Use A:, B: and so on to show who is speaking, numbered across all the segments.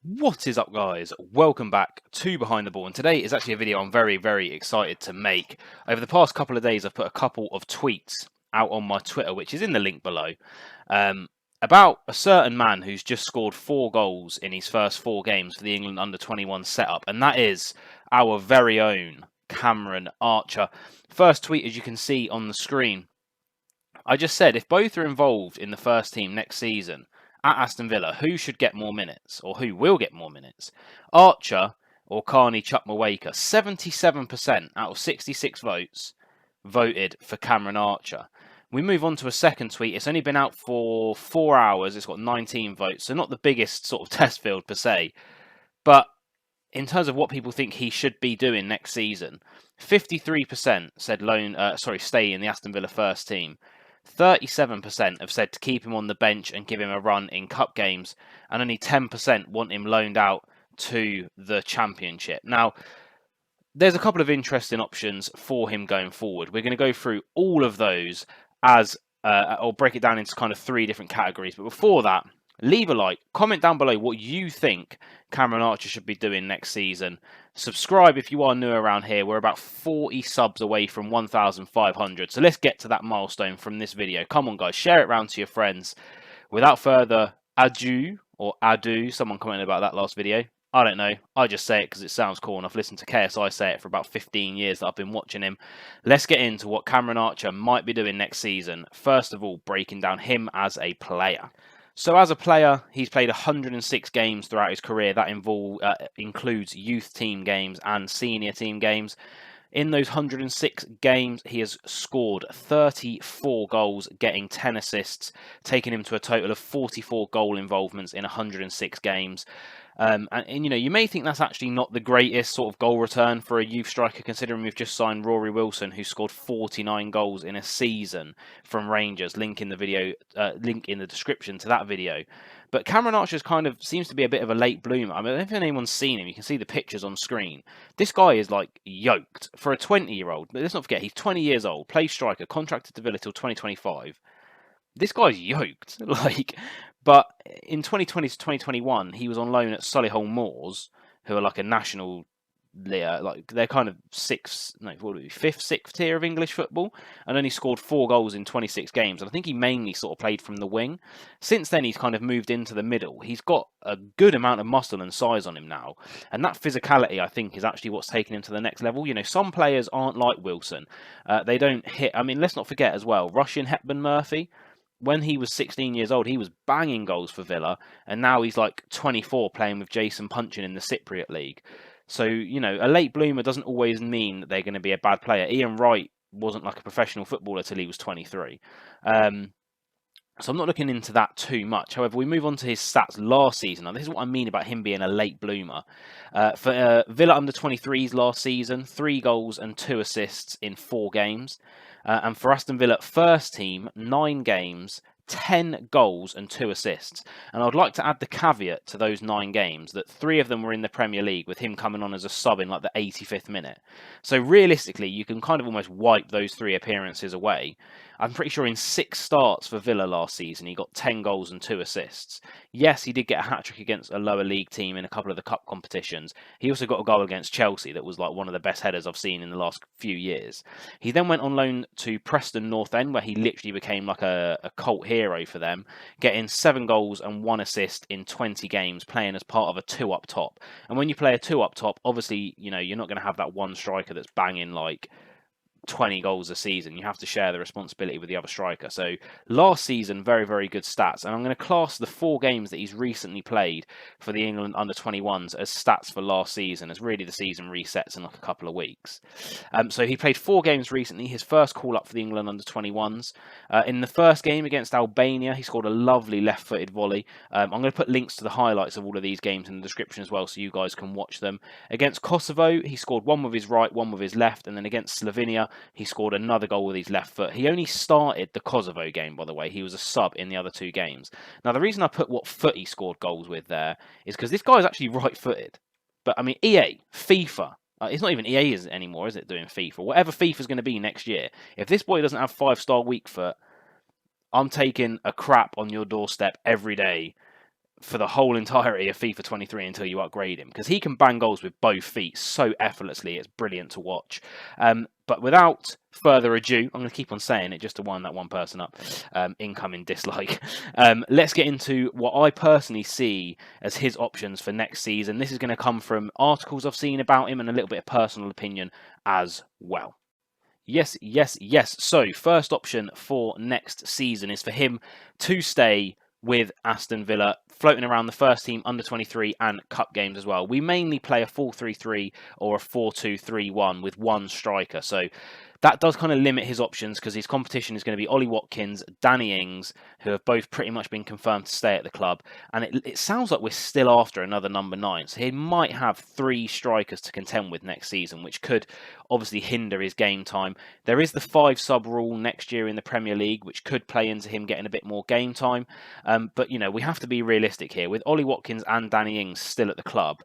A: What is up, guys? Welcome back to Behind the Ball, and today is actually a video I'm very excited to make. Over the past couple of days I've put a couple of tweets out on my Twitter, which is in the link below, about a certain man who's just scored 4 goals in his first 4 games for the England under-21 setup, and that is our very own Cameron Archer. First tweet, as you can see on the screen, I just said if both are involved in the first team next season at Aston Villa, who should get more minutes, or who will get more minutes? Archer or Carney Chukwuemeka? 77% out of 66 votes voted for Cameron Archer. We move on to a second tweet. It's only been out for 4 hours. It's got 19 votes, so not the biggest sort of test field per se. But in terms of what people think he should be doing next season, 53% said stay in the Aston Villa first team. 37% have said to keep him on the bench and give him a run in cup games, and only 10% want him loaned out to the Championship. Now, there's a couple of interesting options for him going forward. We're going to go through all of those or break it down into kind of 3 different categories. But before that, leave a like, comment down below what you think Cameron Archer should be doing next season. Subscribe if you are new around here. We're about 40 subs away from 1,500. So let's get to that milestone from this video. Come on, guys, share it around to your friends. Without further ado, someone commented about that last video. I don't know. I just say it because it sounds cool, and I've listened to KSI say it for about 15 years that I've been watching him. Let's get into what Cameron Archer might be doing next season. First of all, breaking down him as a player. So as a player, he's played 106 games throughout his career. That includes youth team games and senior team games. In those 106 games, he has scored 34 goals, getting 10 assists, taking him to a total of 44 goal involvements in 106 games. And you know, you may think that's actually not the greatest sort of goal return for a youth striker, considering we've just signed Rory Wilson, who scored 49 goals in a season from Rangers. Link in the description to that video. But Cameron Archer kind of seems to be a bit of a late bloomer. I mean, if anyone's seen him, you can see the pictures on screen. This guy is like yoked for a 20-year-old. But let's not forget, he's 20 years old, plays striker, contracted to Villa till 2025. This guy's yoked. But in 2020 to 2021, he was on loan at Solihull Moors, who are like a national layer, like they're kind of fifth, sixth tier of English football, and only scored 4 goals in 26 games. And I think he mainly sort of played from the wing. Since then, he's kind of moved into the middle. He's got a good amount of muscle and size on him now, and that physicality, I think, is actually what's taken him to the next level. You know, some players aren't like Wilson. They don't hit. I mean, let's not forget as well, Russian Hepburn Murphy. When he was 16 years old, he was banging goals for Villa, and now he's like 24 playing with Jason Punchin in the Cypriot League. So, you know, a late bloomer doesn't always mean that they're going to be a bad player. Ian Wright wasn't like a professional footballer till he was 23. So I'm not looking into that too much. However, we move on to his stats last season. Now, this is what I mean about him being a late bloomer. For Villa under-23s last season, 3 goals and 2 assists in 4 games. And for Aston Villa first team, 9 games, 10 goals and 2 assists. And I'd like to add the caveat to those 9 games that 3 of them were in the Premier League, with him coming on as a sub in like the 85th minute. So realistically, you can kind of almost wipe those 3 appearances away. I'm pretty sure in 6 starts for Villa last season, he got 10 goals and 2 assists. Yes, he did get a hat-trick against a lower league team in a couple of the cup competitions. He also got a goal against Chelsea that was like one of the best headers I've seen in the last few years. He then went on loan to Preston North End, where he literally became like a cult hero for them, getting 7 goals and 1 assist in 20 games, playing as part of a 2 up top. And when you play a 2 up top, obviously, you know, you're not going to have that one striker that's banging like 20 goals a season. You have to share the responsibility with the other striker. So last season, very good stats. And I'm going to class the 4 games that he's recently played for the England under-21s as stats for last season, as really the season resets in like a couple of weeks. So he played 4 games recently. His first call up for the England under-21s. In the first game against Albania, he scored a lovely left-footed volley. I'm going to put links to the highlights of all of these games in the description as well, so you guys can watch them. Against Kosovo, he scored 1 with his right, 1 with his left, and then against Slovenia, he scored another goal with his left foot. He only started the Kosovo game, by the way. He was a sub in the other 2 games. Now, the reason I put what foot he scored goals with there is because this guy is actually right-footed. But, I mean, EA, FIFA, it's not even EA anymore, is it, doing FIFA? Whatever FIFA's going to be next year. If this boy doesn't have 5-star weak foot, I'm taking a crap on your doorstep every day for the whole entirety of FIFA 23 until you upgrade him, because he can bang goals with both feet so effortlessly. It's brilliant to watch. But without further ado, I'm going to keep on saying it just to wind that one person up. Incoming dislike. Let's get into what I personally see as his options for next season. This is going to come from articles I've seen about him and a little bit of personal opinion as well. Yes. So, first option for next season is for him to stay with Aston Villa, floating around the first team, under 23 and cup games as well. We mainly play a 4-3-3 or a 4-2-3-1 with one striker. So that does kind of limit his options, because his competition is going to be Ollie Watkins, Danny Ings, who have both pretty much been confirmed to stay at the club. And it sounds like we're still after another number 9. So he might have 3 strikers to contend with next season, which could obviously hinder his game time. There is the 5 sub rule next year in the Premier League, which could play into him getting a bit more game time. But, you know, we have to be realistic here. With Ollie Watkins and Danny Ings still at the club,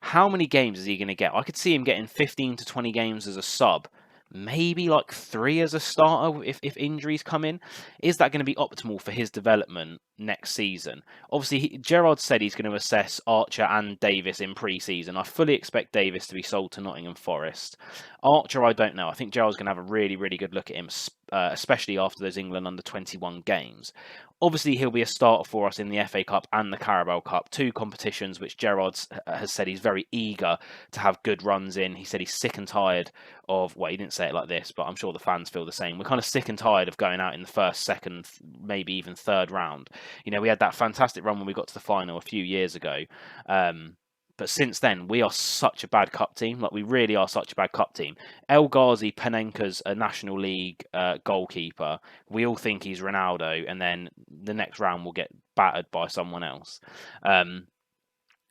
A: how many games is he going to get? I could see him getting 15 to 20 games as a sub, maybe like 3 as a starter if injuries come in. Is that going to be optimal for his development next season? Obviously, Gerrard said he's going to assess Archer and Davis in pre-season. I fully expect Davis to be sold to Nottingham Forest. Archer, I don't know. I think Gerrard's going to have a really, really good look at him, especially after those England under-21 games. Obviously, he'll be a starter for us in the FA Cup and the Carabao Cup, 2 competitions which Gerrard has said he's very eager to have good runs in. He said he's sick and tired of, well, he didn't say it like this, but I'm sure the fans feel the same. We're kind of sick and tired of going out in the first, second, maybe even third round. You know, we had that fantastic run when we got to the final a few years ago. But since then, we are such a bad cup team. Like, we really are such a bad cup team. El Ghazi Panenka's a National League goalkeeper. We all think he's Ronaldo, and then the next round we'll get battered by someone else.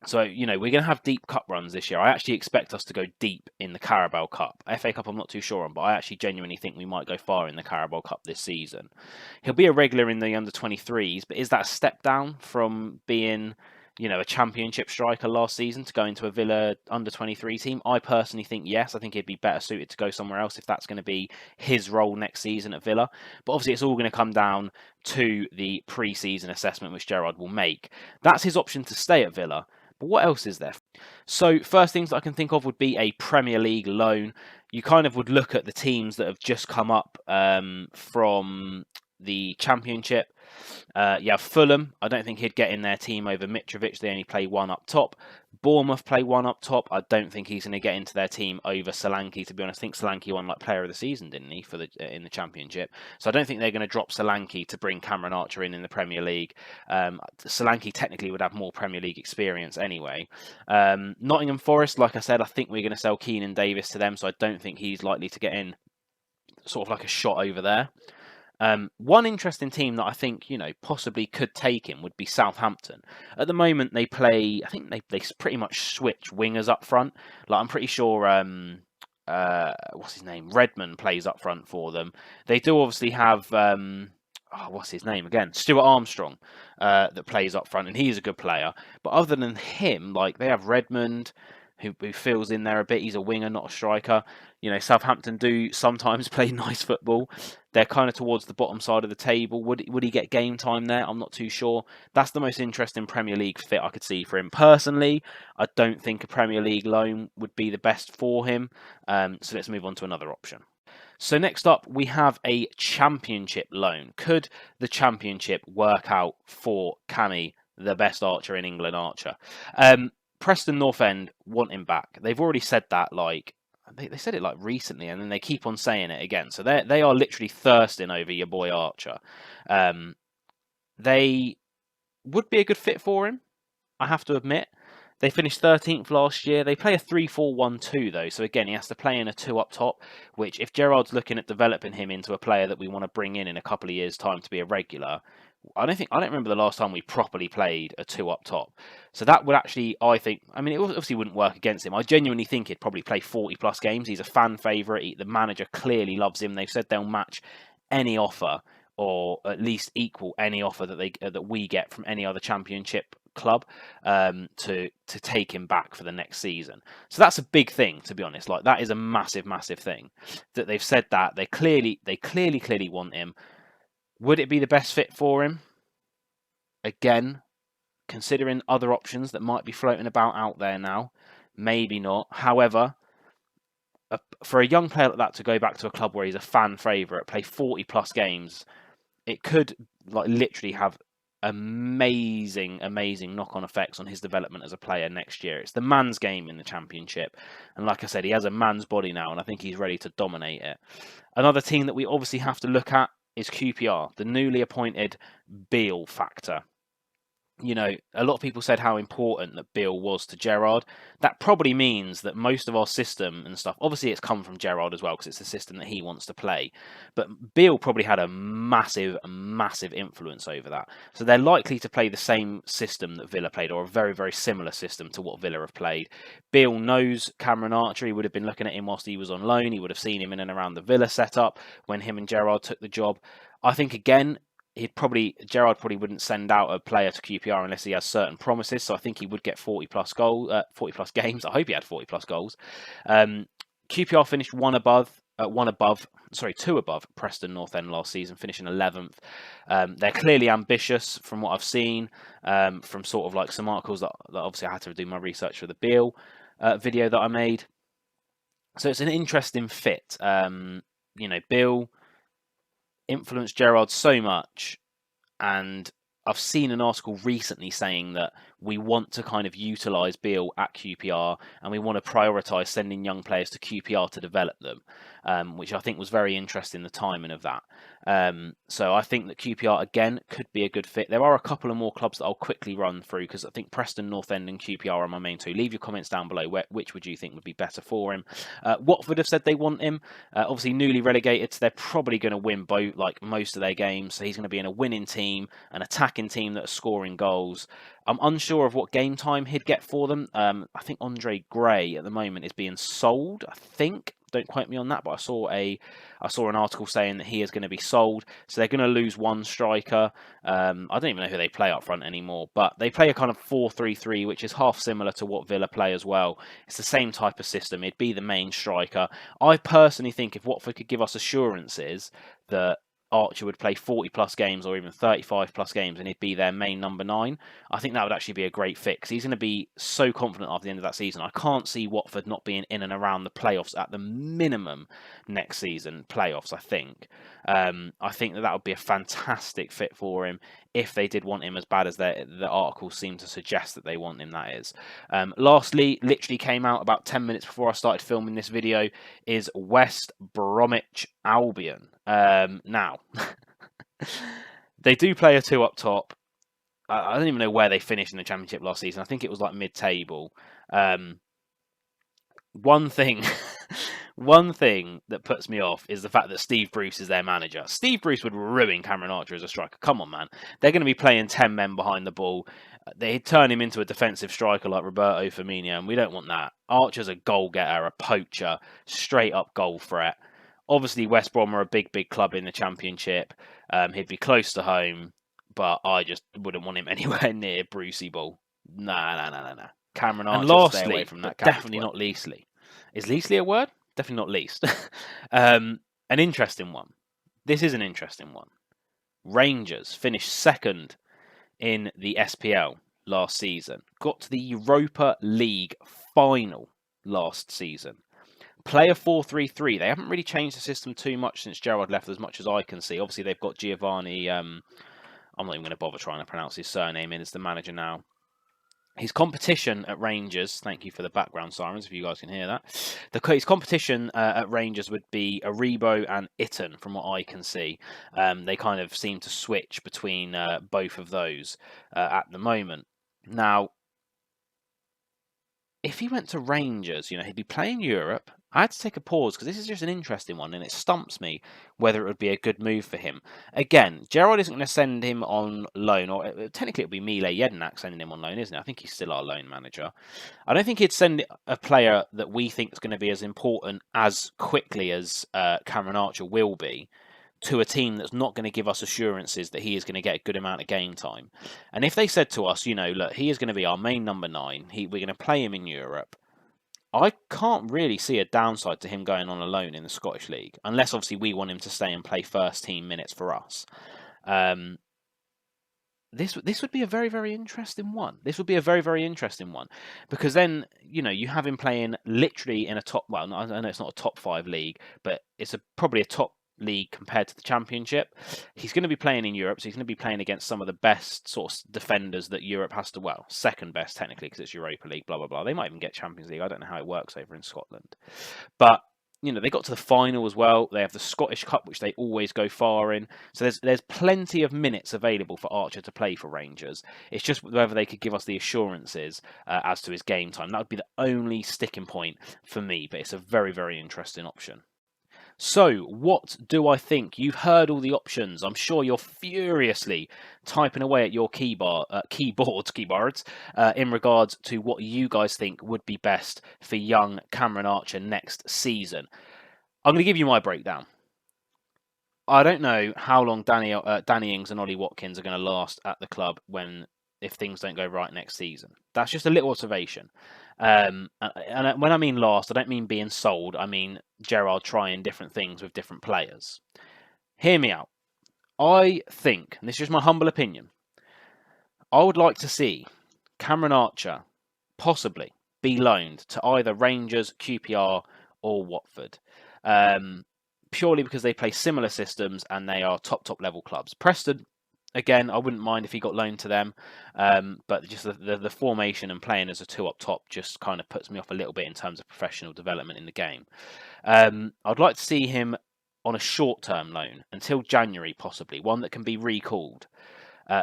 A: So, you know, we're going to have deep cup runs this year. I actually expect us to go deep in the Carabao Cup. FA Cup, I'm not too sure on, but I actually genuinely think we might go far in the Carabao Cup this season. He'll be a regular in the under-23s, but is that a step down from being, you know, a championship striker last season to go into a Villa under-23 team? I personally think yes. I think he'd be better suited to go somewhere else if that's going to be his role next season at Villa. But obviously it's all going to come down to the pre-season assessment which Gerrard will make. That's his option to stay at Villa. But what else is there? So first things I can think of would be a Premier League loan. You kind of would look at the teams that have just come up from the Championship. You have Fulham. I don't think he'd get in their team over Mitrovic. They only play 1 up top. Bournemouth play 1 up top. I don't think he's going to get into their team over Solanke, to be honest. I think Solanke won like Player of the Season, didn't he, for in the Championship? So I don't think they're going to drop Solanke to bring Cameron Archer in the Premier League. Solanke technically would have more Premier League experience anyway. Nottingham Forest, like I said, I think we're going to sell Keenan Davis to them, so I don't think he's likely to get in sort of like a shot over there. One interesting team that I think, you know, possibly could take him would be Southampton. At the moment, they play, I think they pretty much switch wingers up front. Like, I'm pretty sure, what's his name? Redmond plays up front for them. They do obviously have, what's his name again? Stuart Armstrong, that plays up front, and he's a good player. But other than him, like, they have Redmond, who fills in there a bit. He's a winger, not a striker. You know, Southampton do sometimes play nice football. They're kind of towards the bottom side of the table. Would he get game time there? I'm not too sure. That's the most interesting Premier League fit I could see for him. Personally, I don't think a Premier League loan would be the best for him. So let's move on to another option. So next up, we have a Championship loan. Could the Championship work out for Cammy, the best archer in England, Archer? Preston North End want him back. They've already said that, like, they said it like recently, and then they keep on saying it again. So they are literally thirsting over your boy Archer. They would be a good fit for him, I have to admit. They finished 13th last year. They play a 3-4-1-2 though, so again he has to play in a 2 up top, which if Gerrard's looking at developing him into a player that we want to bring in a couple of years' time to be a regular, I don't remember the last time we properly played a 2 up top. So that would actually, I think, I mean, it obviously wouldn't work against him. I genuinely think he'd probably play 40 plus games. He's a fan favourite. The manager clearly loves him. They've said they'll match any offer, or at least equal any offer that we get from any other Championship club, to take him back for the next season. So that's a big thing, to be honest. Like, that is a massive thing that they've said that they clearly want him. Would it be the best fit for him? Again, considering other options that might be floating about out there now? Maybe not. However, for a young player like that to go back to a club where he's a fan favourite, play 40 plus games, it could like literally have amazing knock-on effects on his development as a player next year. It's the man's game in the Championship, and like I said, he has a man's body now, and I think he's ready to dominate it. Another team that we obviously have to look at is QPR, the newly appointed Beale factor. You know, a lot of people said how important that Beale was to Gerrard. That probably means that most of our system and stuff, obviously it's come from Gerrard as well, because it's the system that he wants to play. But Beale probably had a massive influence over that. So they're likely to play the same system that Villa played, or a very similar system to what Villa have played. Beale knows Cameron Archer. He would have been looking at him whilst he was on loan. He would have seen him in and around the Villa setup when him and Gerrard took the job. I think, again, Gerrard probably wouldn't send out a player to QPR unless he has certain promises. So I think he would get 40 plus games. I hope he had 40 plus goals. QPR finished two above Preston North End last season, finishing 11th. They're clearly ambitious from what I've seen, from sort of like some articles that obviously I had to do my research for the Beale video that I made. So it's an interesting fit. You know, Beale influenced Gerrard so much, and I've seen an article recently saying that we want to kind of utilise Beale at QPR, and we want to prioritise sending young players to QPR to develop them, which I think was very interesting, the timing of that. So I think that QPR, again, could be a good fit. There are a couple of more clubs that I'll quickly run through, because I think Preston, North End and QPR are my main two. Leave your comments down below. Which would you think would be better for him? Watford have said they want him. Obviously, newly relegated, so they're probably going to win both, like most of their games. So he's going to be in a winning team, an attacking team that are scoring goals. I'm unsure of what game time he'd get for them. I think Andre Gray at the moment is being sold, I think. Don't quote me on that, but I saw an article saying that he is going to be sold. So they're going to lose one striker. I don't even know who they play up front anymore, but they play a kind of 4-3-3, which is half similar to what Villa play as well. It's the same type of system. It'd be the main striker. I personally think if Watford could give us assurances that Archer would play 40 plus games or even 35 plus games and he'd be their main number 9, I think that would actually be a great fit, because he's going to be so confident after the end of that season. I can't see Watford not being in and around the playoffs at the minimum next season. Playoffs, I think. I think that would be a fantastic fit for him if they did want him as bad as the articles seem to suggest that they want him, that is. Lastly, literally came out about 10 minutes before I started filming this video, is West Bromwich Albion. Now, they do play a 2 up top. I don't even know where they finished in the Championship last season. I think it was like mid-table. One thing that puts me off is the fact that Steve Bruce is their manager. Steve Bruce would ruin Cameron Archer as a striker. Come on, man. They're going to be playing 10 men behind the ball. They'd turn him into a defensive striker like Roberto Firmino, and we don't want that. Archer's a goal-getter, a poacher, straight-up goal threat. Obviously, West Brom are a big club in the Championship. He'd be close to home, but I just wouldn't want him anywhere near Brucey Ball. Nah. Cameron Archer, and lastly, stay away from that. Definitely not leastly. Is leastly a word? Definitely not least. An interesting one. This is an interesting one. Rangers finished second in the SPL last season. Got to the Europa League final last season. Play a 4-3-3. They haven't really changed the system too much since Gerrard left, as much as I can see. Obviously, they've got Giovanni. I'm not even going to bother trying to pronounce his surname in as the manager now. His competition at Rangers, thank you for the background sirens if you guys can hear that. His competition at Rangers would be Aribo and Itten, from what I can see. They kind of seem to switch between both of those at the moment. Now, if he went to Rangers, you know, he'd be playing Europe. I had to take a pause because this is just an interesting one, and it stumps me whether it would be a good move for him. Again, Gerrard isn't going to send him on loan, or technically it would be Mile Jedinak sending him on loan, isn't it? I think he's still our loan manager. I don't think he'd send a player that we think is going to be as important as quickly as Cameron Archer will be to a team that's not going to give us assurances that he is going to get a good amount of game time. And if they said to us, you know, look, he is going to be our main number 9, we're going to play him in Europe, I can't really see a downside to him going on a loan in the Scottish League, unless obviously we want him to stay and play first team minutes for us. this would be a very, very interesting one. This would be a very, very interesting one, because then, you know, you have him playing literally in a top, well, I know it's not a top 5 league, but it's probably a top league compared to the Championship. He's going to be playing in Europe, so he's going to be playing against some of the best sort of defenders that Europe has to, well, second best technically, because it's Europa League, blah, blah, blah. They might even get Champions League. I don't know how it works over in Scotland. But you know, they got to the final as well. They have the Scottish Cup, which they always go far in. So there's plenty of minutes available for Archer to play for Rangers. It's just whether they could give us the assurances as to his game time. That would be the only sticking point for me, but it's a very, very interesting option. So, what do I think? You've heard all the options. I'm sure you're furiously typing away at your keyboards, in regards to what you guys think would be best for young Cameron Archer next season. I'm going to give you my breakdown. I don't know how long Danny Ings and Ollie Watkins are going to last at the club if things don't go right next season. That's just a little observation. And when I mean last, I don't mean being sold. I mean Gerrard trying different things with different players. Hear me out. I think, and this is just my humble opinion, I would like to see Cameron Archer possibly be loaned to either Rangers, QPR, or Watford. Purely because they play similar systems and they are top level clubs. Preston, again, I wouldn't mind if he got loaned to them, but just the formation and playing as a 2 up top just kind of puts me off a little bit in terms of professional development in the game. I'd like to see him on a short-term loan until January, possibly, one that can be recalled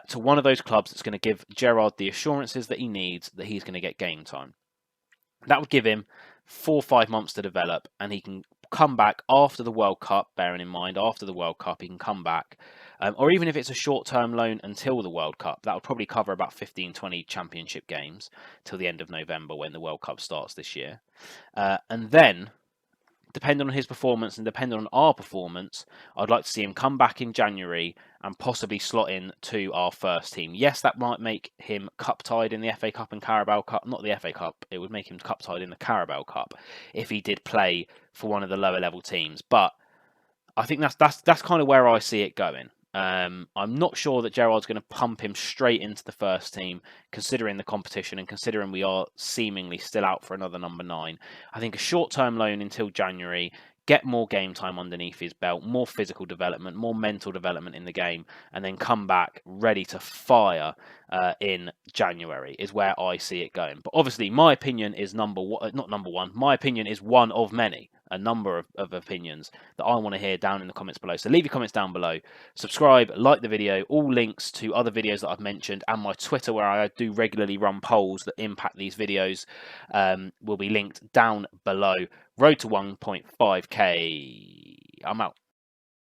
A: to one of those clubs that's going to give Gerrard the assurances that he needs that he's going to get game time. That would give him 4 or 5 months to develop, and he can come back after the World Cup, bearing in mind, after the World Cup, he can come back. Or even if it's a short-term loan until the World Cup, that would probably cover about 15, 20 Championship games till the end of November when the World Cup starts this year. And then, depending on his performance and depending on our performance, I'd like to see him come back in January and possibly slot in to our first team. Yes, that might make him cup-tied in the FA Cup and Carabao Cup. Not the FA Cup, it would make him cup-tied in the Carabao Cup if he did play for one of the lower-level teams. But I think that's kind of where I see it going. I'm not sure that Gerrard's going to pump him straight into the first team, considering the competition and considering we are seemingly still out for another number 9. I think a short-term loan until January, get more game time underneath his belt, more physical development, more mental development in the game, and then come back ready to fire in January is where I see it going. But obviously, my opinion is not number one. My opinion is one of many. A number of opinions that I want to hear down in the comments below. So leave your comments down below. Subscribe, like the video. All links to other videos that I've mentioned and my Twitter, where I do regularly run polls that impact these videos, will be linked down below. Road to 1.5k. I'm out.